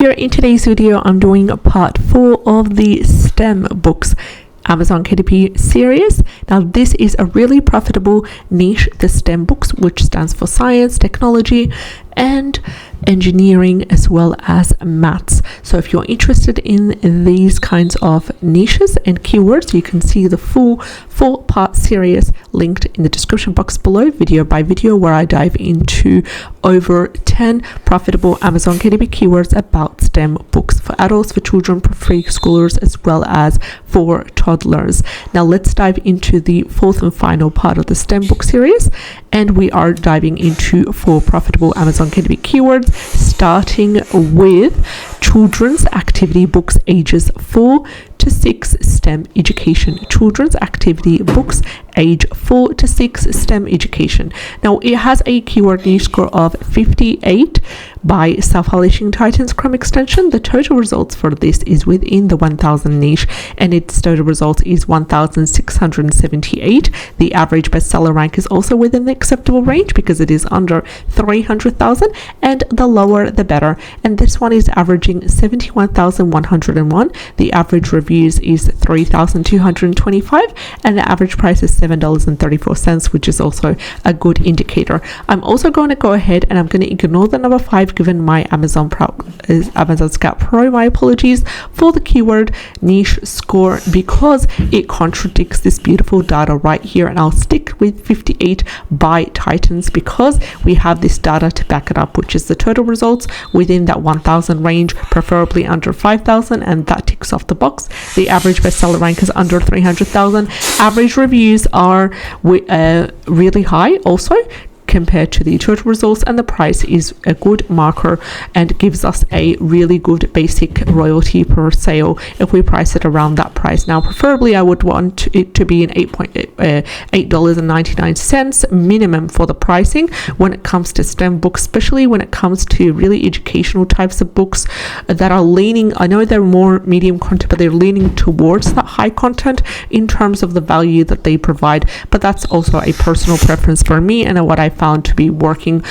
Here in today's video, I'm doing part 4 of the STEM books Amazon KDP series. Now this is a really profitable niche, the STEM books, which stands for science, technology and engineering, as well as maths. So if you're interested in these kinds of niches and keywords, you can see the full 4-part series linked in the description box below, video by video, where I dive into over 10 profitable Amazon KDP keywords about STEM books for adults, for children, for preschoolers, as well as for toddlers. Now let's dive into the 4th and final part of the STEM book series, and we are diving into 4 profitable Amazon KDP keywords, starting with children's activity books ages 4 to 6 STEM education. Children's activity books age 4 to 6 STEM education. Now it has a keyword niche score of 58 by Self-Publishing Titans Chrome extension. The total results for this is within the 1000 niche, and its total results is 1678. The average bestseller rank is also within the acceptable range because it is under 300,000, and the lower the better. And this one is averaging 71,101. The average reviews is 3,225, and the average price is $7.34, which is also a good indicator. I'm also going to go ahead and I'm going to ignore the number 5 given my Amazon Scout Pro. My apologies for the keyword niche score because it contradicts this beautiful data right here, and I'll stick with 58 by Titans because we have this data to back it up, which is the total results within that 1000 range, preferably under 5000, and that ticks off the box. The average bestseller rank is under 300,000. Average reviews are really high also compared to the total results, and the price is a good marker and gives us a really good basic royalty per sale if we price it around that price. Now preferably I would want it to be an $8.99 minimum for the pricing when it comes to STEM books, especially when it comes to really educational types of books that are leaning, I know they're more medium content, but they're leaning towards that high content in terms of the value that they provide. But that's also a personal preference for me and what I found to be working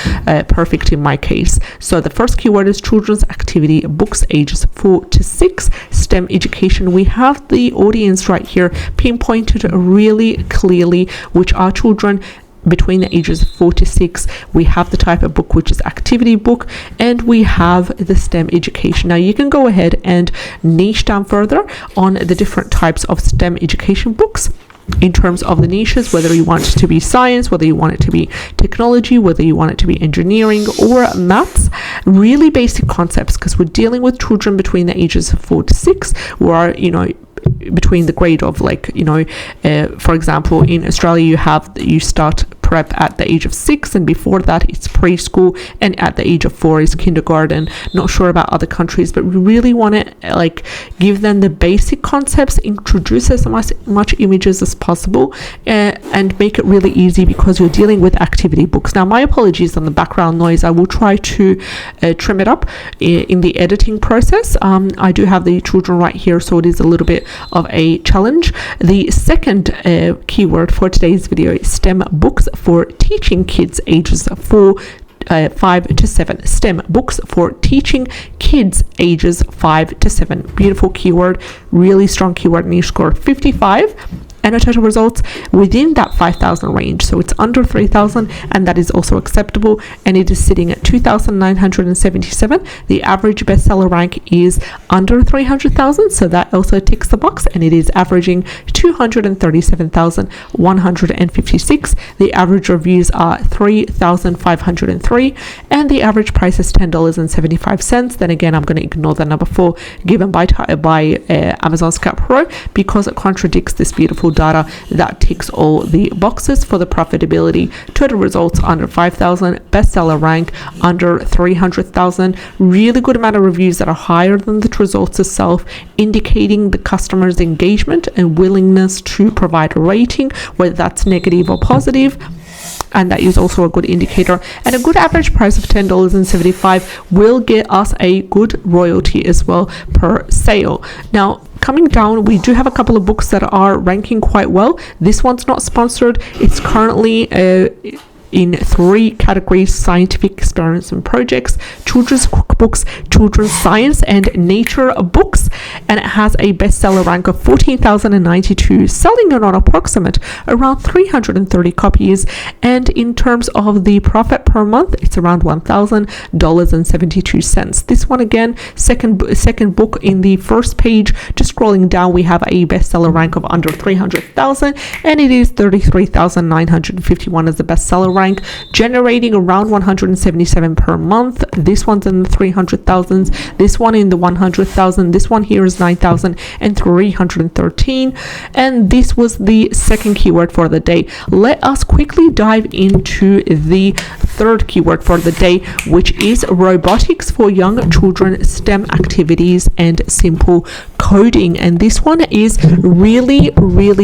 perfect in my case. So the first keyword is children's activity books ages 4 to 6 STEM education. We have the audience right here pinpointed really clearly, which are children between the ages 4 to 6. We have the type of book, which is activity book, and we have the STEM education. Now you can go ahead and niche down further on the different types of STEM education books in terms of the niches, whether you want it to be science, whether you want it to be technology, whether you want it to be engineering or maths. Really basic concepts, because we're dealing with children between the ages of 4 to 6 who are, between the grade of for example, in Australia you start prep at the age of 6, and before that it's preschool, and at the age of 4 is kindergarten. Not sure about other countries, but we really want to give them the basic concepts, introduce as much images as possible, and make it really easy because you're dealing with activity books. Now my apologies on the background noise. I will try to trim it up in the editing process. I do have the children right here, so it is a little bit of a challenge. The second keyword for today's video is STEM books for teaching kids ages 5 to 7. STEM books for teaching kids ages 5 to 7. Beautiful keyword, really strong keyword niche score 55, and a total results within that 5,000 range, so it's under 3,000, and that is also acceptable, and it is sitting at 2,977. The average bestseller rank is under 300,000, so that also ticks the box, and it is averaging 237,156. The average reviews are 3,503, and the average price is $10.75. Then again, I'm going to ignore the number 4 given by Amazon Scout Pro because it contradicts this beautiful data that ticks all the boxes for the profitability. Total results under 5,000, bestseller rank under 300,000. Really good amount of reviews that are higher than the results itself, indicating the customer's engagement and willingness to provide a rating, whether that's negative or positive. And that is also a good indicator, and a good average price of $10.75 will get us a good royalty as well per sale. Now coming down, we do have a couple of books that are ranking quite well. This one's not sponsored. It's currently in 3 categories: scientific experiments and projects, children's cookbooks, children's science and nature books, and it has a bestseller rank of 14,092, selling on approximate around 330 copies. And in terms of the profit per month, it's around $1,000.72. This one again, second book in the first page. Just scrolling down, we have a bestseller rank of under 300,000, and it is 33,951 as the bestseller rank, generating around 177 per month. This one's in the 300,000s, this one in the 100,000, this one here is 9,313. And this was the second keyword for the day. Let us quickly dive into the third keyword for the day, which is robotics for young children, STEM activities and simple coding. And this one is really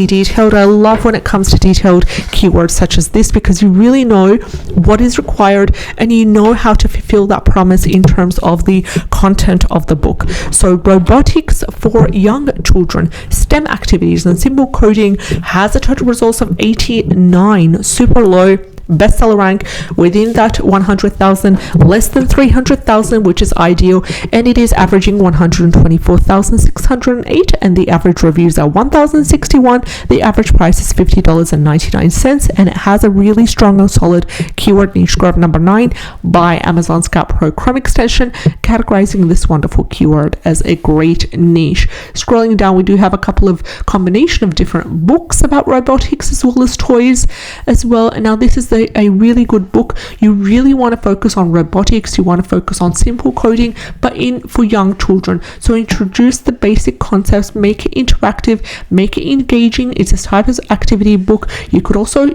detailed. I love when it comes to detailed keywords such as this, because you really know what is required and you know how to fulfill that promise in terms of the content of the book. So robotics for young children, STEM activities and simple coding has a total results of 89, super low. Bestseller rank within that 100,000, less than 300,000, which is ideal, and it is averaging 124,608, and the average reviews are 1,061. The average price is $50.99, and it has a really strong and solid keyword niche score of number 9 by Amazon Scout Pro Chrome extension, categorizing this wonderful keyword as a great niche. Scrolling down, we do have a couple of combination of different books about robotics as well as toys as well. And now this is a really good book. You really want to focus on robotics, you want to focus on simple coding, but for young children. So introduce the basic concepts, make it interactive, make it engaging. It's a type of activity book. You could also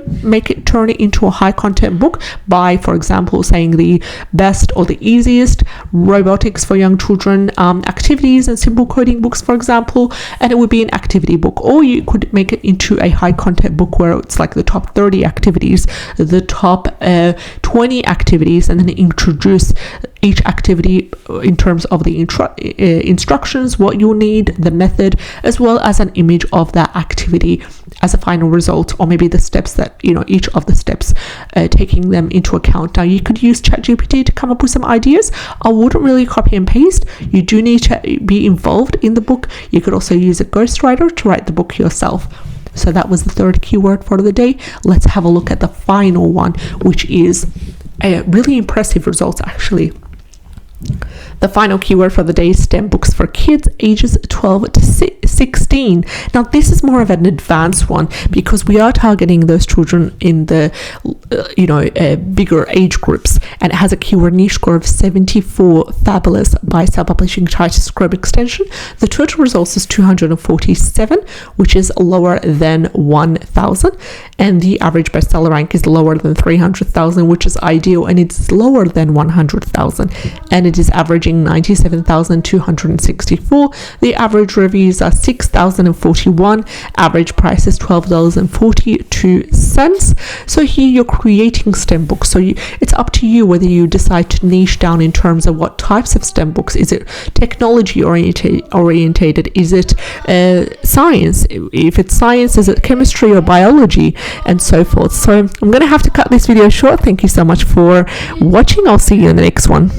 turn it into a high content book by, for example, saying the best or the easiest robotics for young children activities and simple coding books, for example, and it would be an activity book. Or you could make it into a high content book where it's like the top 30 activities, the top 20 activities, and then introduce each activity in terms of the instructions, what you'll need, the method, as well as an image of that activity as a final result, or maybe the steps that, each of the steps, taking them into account. Now you could use ChatGPT to come up with some ideas. I wouldn't really copy and paste. You do need to be involved in the book. You could also use a ghostwriter to write the book yourself. So that was the third keyword for the day. Let's have a look at the final one, which is a really impressive results actually. The final keyword for the day is STEM books for kids ages 12 to 16. Now this is more of an advanced one because we are targeting those children in the bigger age groups, and it has a keyword niche score of 74, fabulous, by self-publishing Titus Chrome extension. The total results is 247, which is lower than 1,000, and the average bestseller rank is lower than 300,000, which is ideal, and it's lower than 100,000, and it is averaging 97,264. The average reviews are 6,041. Average price is $12.42. So here you're creating STEM books. So it's up to you whether you decide to niche down in terms of what types of STEM books. Is it technology orientated? Is it science? If it's science, is it chemistry or biology, and so forth? So I'm going to have to cut this video short. Thank you so much for watching. I'll see you in the next one.